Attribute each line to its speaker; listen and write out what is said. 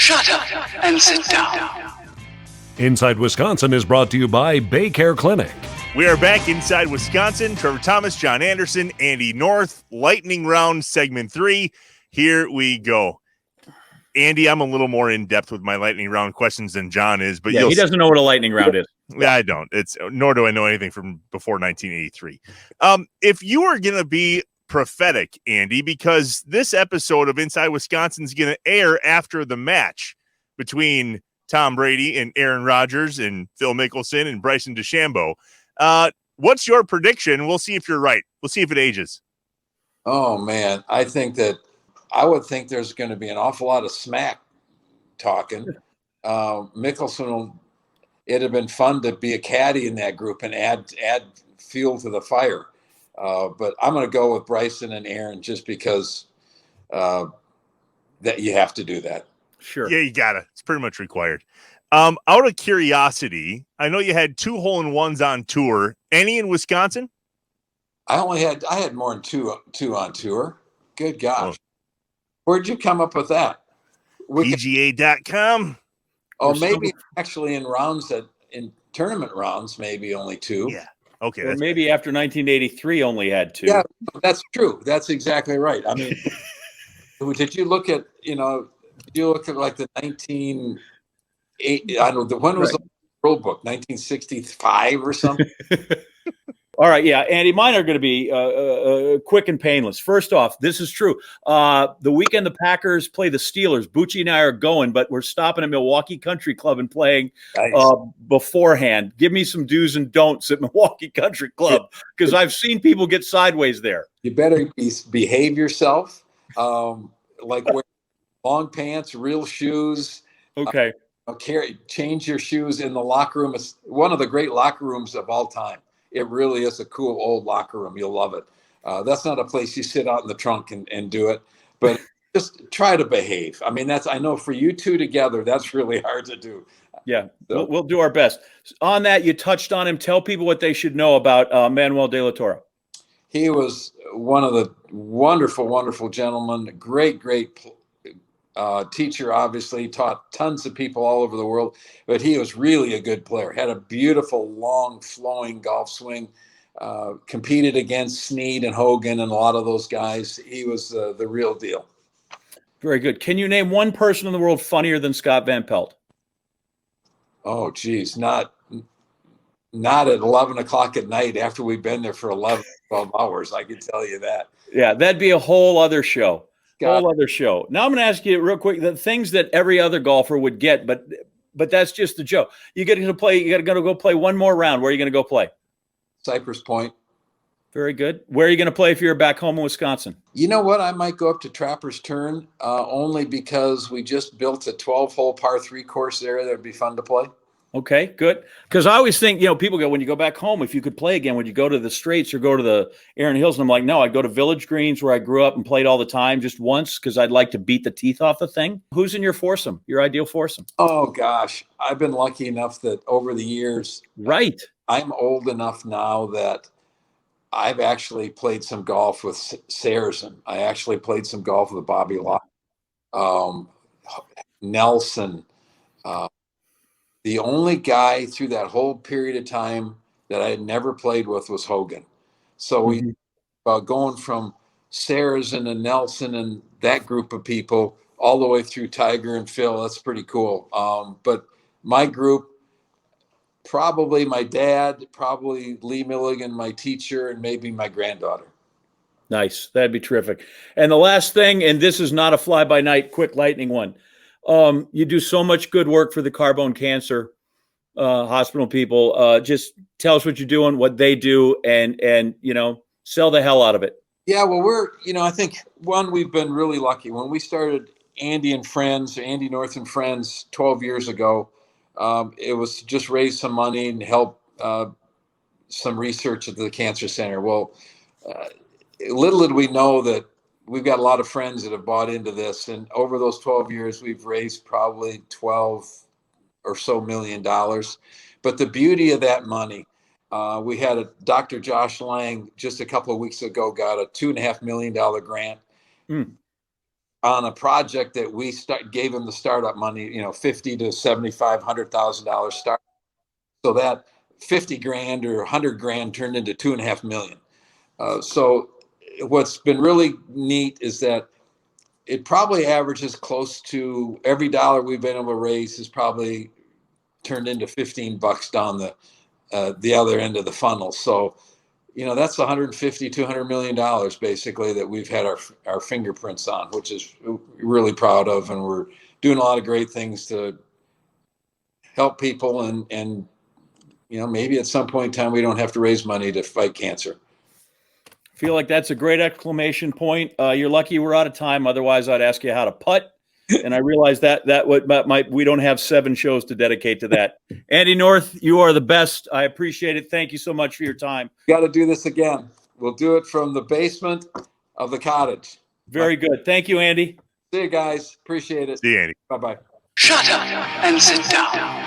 Speaker 1: Shut up and sit down.
Speaker 2: Inside Wisconsin is brought to you by Bay Care Clinic.
Speaker 3: We are back inside Wisconsin. Trevor Thomas, John Anderson, Andy North, Lightning Round, segment 3. Here we go. Andy, I'm a little more in-depth with my Lightning Round questions than John is. But
Speaker 4: he doesn't know what a Lightning Round is.
Speaker 3: Yeah, I don't. Nor do I know anything from before 1983. If you are going to be prophetic, Andy, because this episode of Inside Wisconsin is going to air after the match between Tom Brady and Aaron Rodgers and Phil Mickelson and Bryson DeChambeau. What's your prediction? We'll see if you're right. We'll see if it ages.
Speaker 5: Oh, man. I would think there's going to be an awful lot of smack talking. Mickelson, it'd have been fun to be a caddy in that group and add fuel to the fire. But I'm going to go with Bryson and Aaron just because that you have to do that.
Speaker 4: Sure.
Speaker 3: Yeah, you got to. It's pretty much required. Out of curiosity, I know you had 2 hole-in-ones on tour. Any in Wisconsin?
Speaker 5: I had more than two on tour. Good gosh. Where'd you come up with that?
Speaker 3: PGA.com.
Speaker 5: Oh, maybe actually in tournament rounds, maybe only 2.
Speaker 3: Yeah. Okay.
Speaker 4: Or maybe after 1983 only had 2.
Speaker 5: Yeah, that's true. That's exactly right. I mean, did you look at like the 1980? I don't know, when was the World Book? 1965 or something?
Speaker 4: All right, yeah, Andy, mine are going to be quick and painless. First off, this is true. The weekend the Packers play the Steelers, Bucci and I are going, but we're stopping at Milwaukee Country Club and playing beforehand. Give me some do's and don'ts at Milwaukee Country Club, because I've seen people get sideways there.
Speaker 5: You better behave yourself, like wear long pants, real shoes.
Speaker 4: Okay.
Speaker 5: Change your shoes in the locker room. It's one of the great locker rooms of all time. It really is a cool old locker room. You'll love it. That's not a place you sit out in the trunk and do it, but just try to behave. I mean, I know for you two together, that's really hard to do.
Speaker 4: Yeah, so. We'll do our best. On that, you touched on him. Tell people what they should know about Manuel de la Torre.
Speaker 5: He was one of the wonderful, wonderful gentlemen, great teacher, obviously taught tons of people all over the world, but he was really a good player, had a beautiful, long, flowing golf swing, competed against Snead and Hogan and a lot of those guys. He was the real deal.
Speaker 4: Very good. Can you name one person in the world funnier than Scott Van Pelt?
Speaker 5: Oh, geez, not at 11 o'clock at night after we've been there for 11, 12 hours. I can tell you that.
Speaker 4: Yeah, that'd be a whole other show.
Speaker 5: Now I'm
Speaker 4: going to ask you real quick the things that every other golfer would get, but that's just the joke. You got to play. You got to go play one more round. Where are you going to go play?
Speaker 5: Cypress Point.
Speaker 4: Very good. Where are you going to play if you're back home in Wisconsin?
Speaker 5: You know what? I might go up to Trapper's Turn only because we just built a 12-hole par 3 course there. That'd be fun to play.
Speaker 4: Okay, good. Because I always think, people go, when you go back home, if you could play again, would you go to the Straits or go to the Erin Hills? And I'm like, no, I'd go to Village Greens where I grew up and played all the time just once because I'd like to beat the teeth off the thing. Who's in your foursome, your ideal foursome?
Speaker 5: Oh, gosh. I've been lucky enough that over the years.
Speaker 4: Right.
Speaker 5: I'm old enough now that I've actually played some golf with Saracen. I actually played some golf with Bobby Locke, Nelson. The only guy through that whole period of time that I had never played with was Hogan. So we going from Saracen and Nelson and that group of people all the way through Tiger and Phil. That's pretty cool. But my group, probably my dad, probably Lee Milligan, my teacher, and maybe my granddaughter.
Speaker 4: Nice. That'd be terrific. And the last thing, and this is not a fly-by-night quick lightning one. You do so much good work for the Carbone Cancer Hospital people. Just tell us what you're doing, what they do, and sell the hell out of it.
Speaker 5: Yeah, well, I think we've been really lucky. When we started Andy North and Friends 12 years ago, it was to just raise some money and help some research at the cancer center. Well, little did we know that we've got a lot of friends that have bought into this. And over those 12 years, we've raised probably $12 or so million. But the beauty of that money, we had Dr. Josh Lang just a couple of weeks ago got a $2.5 million grant. on a project that we gave him the startup money, $50 to $7,500,000 start. So that 50 grand or 100 grand turned into 2.5 million. So what's been really neat is that it probably averages close to every dollar we've been able to raise has probably turned into $15 down the other end of the funnel. So, that's $150-200 million basically that we've had our fingerprints on, which is really proud of, and we're doing a lot of great things to help people, and maybe at some point in time we don't have to raise money to fight cancer.
Speaker 4: Feel like that's a great exclamation point. You're lucky we're out of time. Otherwise, I'd ask you how to putt. And I realize that we don't have 7 shows to dedicate to that. Andy North, you are the best. I appreciate it. Thank you so much for your time.
Speaker 5: Got to do this again. We'll do it from the basement of the cottage.
Speaker 4: Very good. Thank you, Andy.
Speaker 5: See you guys. Appreciate it.
Speaker 3: See you, Andy.
Speaker 5: Bye-bye.
Speaker 1: Shut up and sit down.